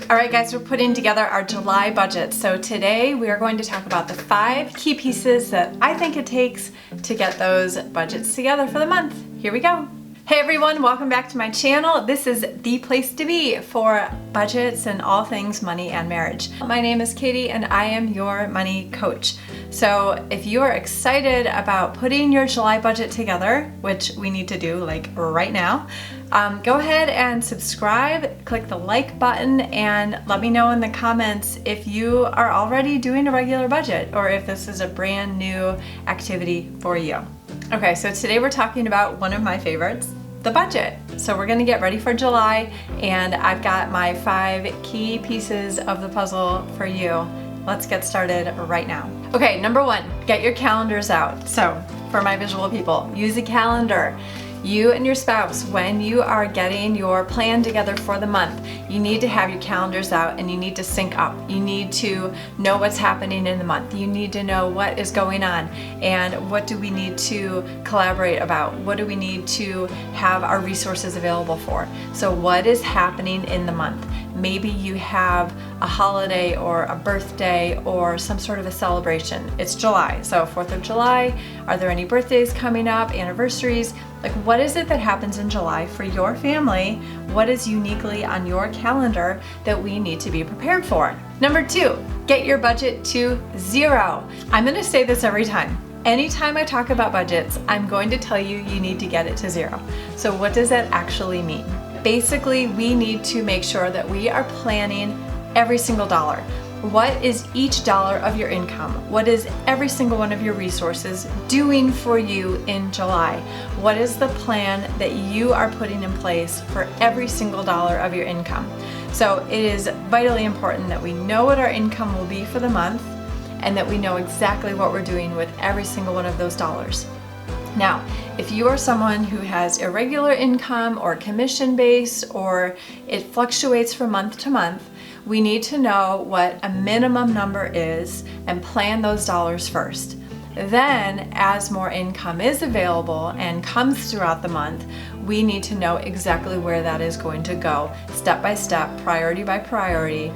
All right guys, we're putting together our July budget. So today we are going to talk about the 5 key pieces that I think it takes to get those budgets together for the month. Here we go. Hey everyone, welcome back to my channel. This is the place to be for budgets and all things money and marriage. My name is Katie and I am your money coach. So if you are excited about putting your July budget together, which we need to do like right now, go ahead and subscribe, click the like button, and let me know in the comments if you are already doing a regular budget or if this is a brand new activity for you. Okay, so today we're talking about one of my favorites, the budget. So we're gonna get ready for July, and I've got my 5 key pieces of the puzzle for you. Let's get started right now. Okay, number 1, get your calendars out. So for my visual people, use a calendar. You and your spouse, when you are getting your plan together for the month, you need to have your calendars out and you need to sync up. You need to know what's happening in the month. You need to know what is going on and what do we need to collaborate about. What do we need to have our resources available for? So what is happening in the month? Maybe you have a holiday or a birthday or some sort of a celebration. It's July, so 4th of July. Are there any birthdays coming up, anniversaries? Like, what is it that happens in July for your family? What is uniquely on your calendar that we need to be prepared for? Number 2, get your budget to 0. I'm gonna say this every time. Anytime I talk about budgets, I'm going to tell you you need to get it to 0. So what does that actually mean? Basically, we need to make sure that we are planning every single dollar. What is each dollar of your income? What is every single one of your resources doing for you in July? What is the plan that you are putting in place for every single dollar of your income? So it is vitally important that we know what our income will be for the month and that we know exactly what we're doing with every single one of those dollars. Now, if you are someone who has irregular income or commission-based, or it fluctuates from month to month, we need to know what a minimum number is and plan those dollars first. Then, as more income is available and comes throughout the month, we need to know exactly where that is going to go, step by step, priority by priority,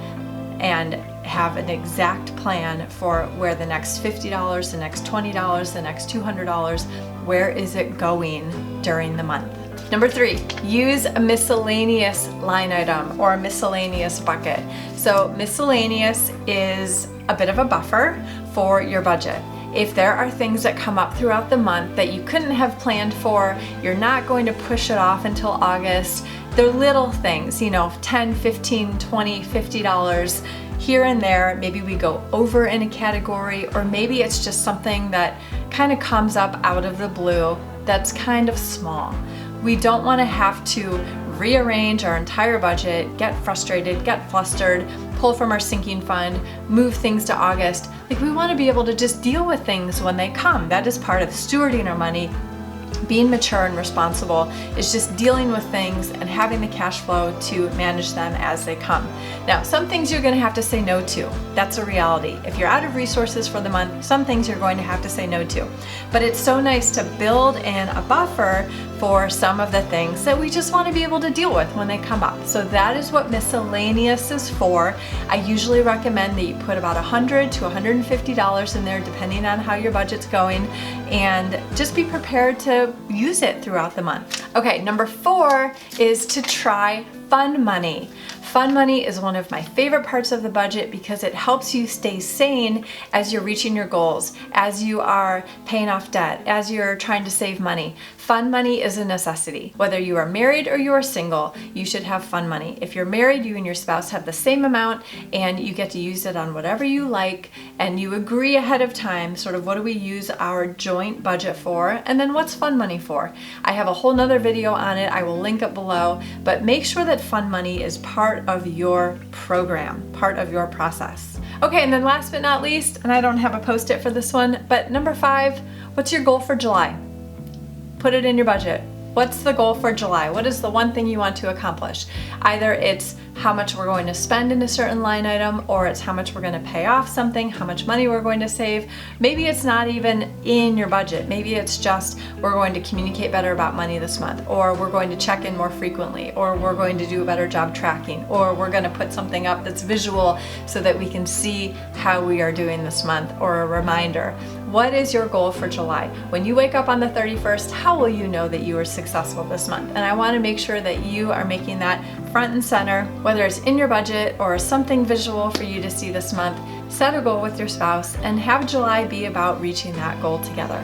and have an exact plan for where the next $50, the next $20, the next $200, where is it going during the month. Number 3, use a miscellaneous line item or a miscellaneous bucket. So miscellaneous is a bit of a buffer for your budget. If there are things that come up throughout the month that you couldn't have planned for, you're not going to push it off until August. They're little things, you know, $10, $15, $20, $50 here and there. Maybe we go over in a category, or maybe it's just something that kind of comes up out of the blue that's kind of small. We don't want to have to rearrange our entire budget, get frustrated, get flustered, pull from our sinking fund, move things to August. Like, we want to be able to just deal with things when they come. That is part of stewarding our money. Being mature and responsible is just dealing with things and having the cash flow to manage them as they come. Now, some things you're going to have to say no to. That's a reality. If you're out of resources for the month, some things you're going to have to say no to. But it's so nice to build in a buffer for some of the things that we just want to be able to deal with when they come up. So that is what miscellaneous is for. I usually recommend that you put about $100 to $150 in there, depending on how your budget's going, and just be prepared to use it throughout the month. Okay, number 4 is to try fun money. Fun money is one of my favorite parts of the budget because it helps you stay sane as you're reaching your goals, as you are paying off debt, as you're trying to save money. Fun money is a necessity. Whether you are married or you are single, you should have fun money. If you're married, you and your spouse have the same amount and you get to use it on whatever you like, and you agree ahead of time sort of what do we use our joint budget for, and then what's fun money for. I have a whole nother video on it. I will link it below, but make sure that fun money is part of your program, part of your process. Okay, and then last but not least, and I don't have a post-it for this one, but number 5, what's your goal for July? Put it in your budget. What's the goal for July? What is the one thing you want to accomplish? Either it's how much we're going to spend in a certain line item, or it's how much we're going to pay off something, how much money we're going to save. Maybe it's not even in your budget. Maybe it's just we're going to communicate better about money this month, or we're going to check in more frequently, or we're going to do a better job tracking, or we're going to put something up that's visual so that we can see how we are doing this month, or a reminder. What is your goal for July? When you wake up on the 31st, how will you know that you were successful this month? And I want to make sure that you are making that front and center, whether it's in your budget or something visual for you to see this month. Set a goal with your spouse and have July be about reaching that goal together.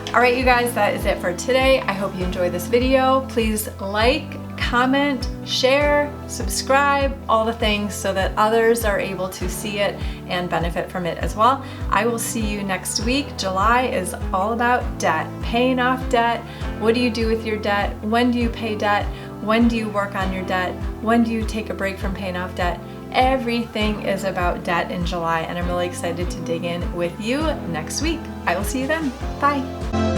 All right, you guys, that is it for today. I hope you enjoyed this video. Please like, comment, share, subscribe, all the things so that others are able to see it and benefit from it as well. I will see you next week. July is all about debt, paying off debt. What do you do with your debt? When do you pay debt? When do you work on your debt? When do you take a break from paying off debt? Everything is about debt in July, and I'm really excited to dig in with you next week. I will see you then. Bye.